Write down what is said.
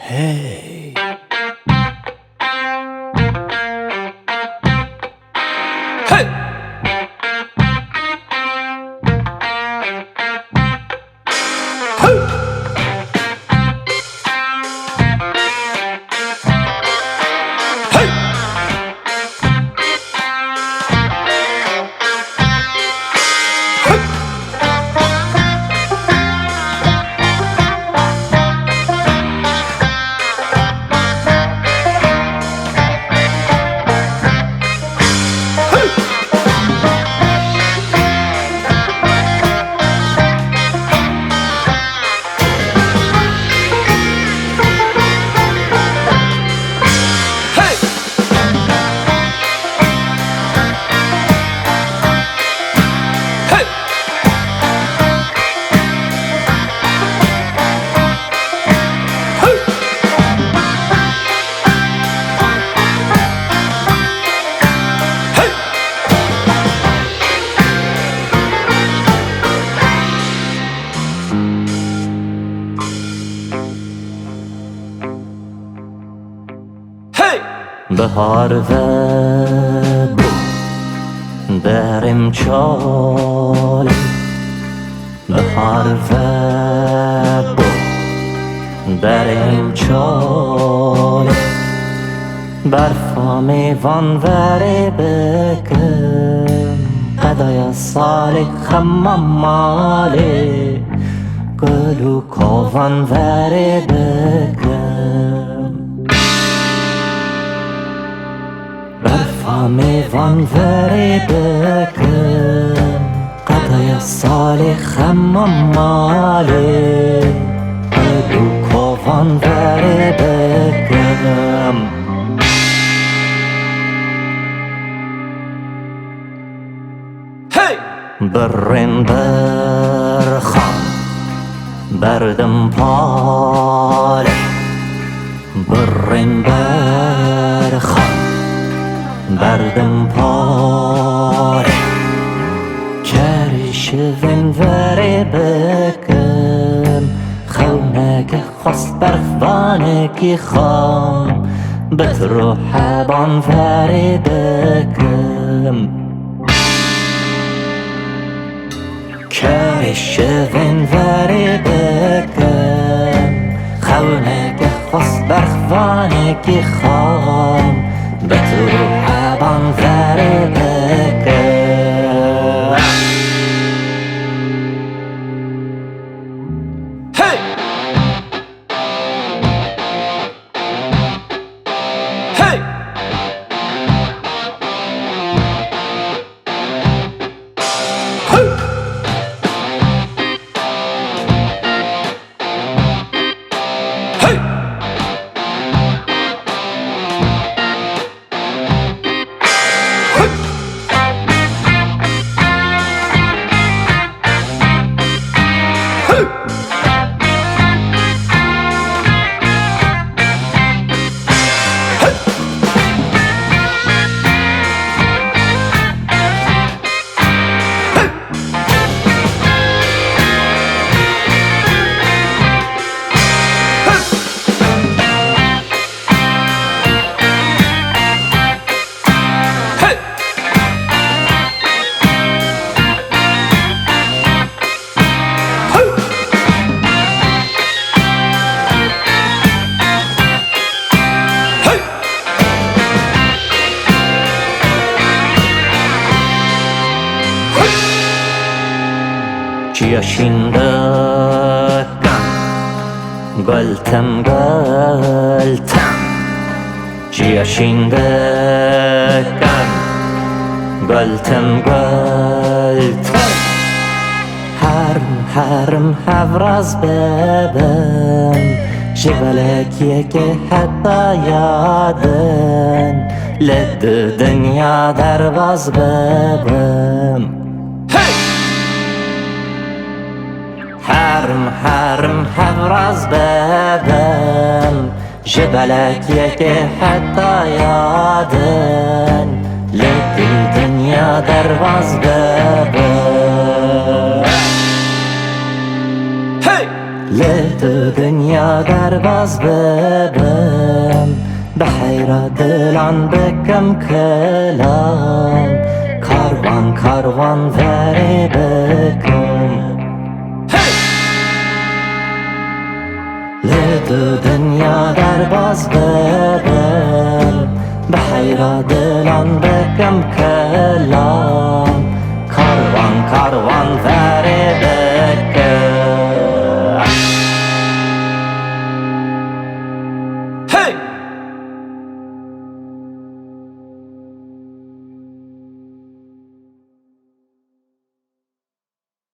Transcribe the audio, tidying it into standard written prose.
Hey. Hey. Hey. بهار و بو در امچال، بهار و بو در امچال، برفا میوان وره بکن قدای سال خمم ماله، گلو کاوان وره بکن برفا میوان وره بکن قدای سال خمم ماله، گلو کاوان وره بکن. برین برخان بردم پاله، برین برخان بردم پاله، کرش وره بکن خونک خواست برخوانکی خام، بترو حبان وره بکن کرش وره بکن خونک خواست برخوانکی خام، بترو حبان وره بکن. Yaşındakam Göltem göltem Yaşındakam Göltem göltem Harım havraz bebem Jivelek yeke hatta yadın Led dünya dervaz bebem حرم حفرز بدم جبلك يكي حتى يادن لك الدنيا درواز بدم لتو دنیا در باز ببم بحیرا دلان بکم کلام کاروان کاروان وری بکم لتو دنیا در باز ببم بحیرا دلان بکم کلام کاروان کاروان وری بکم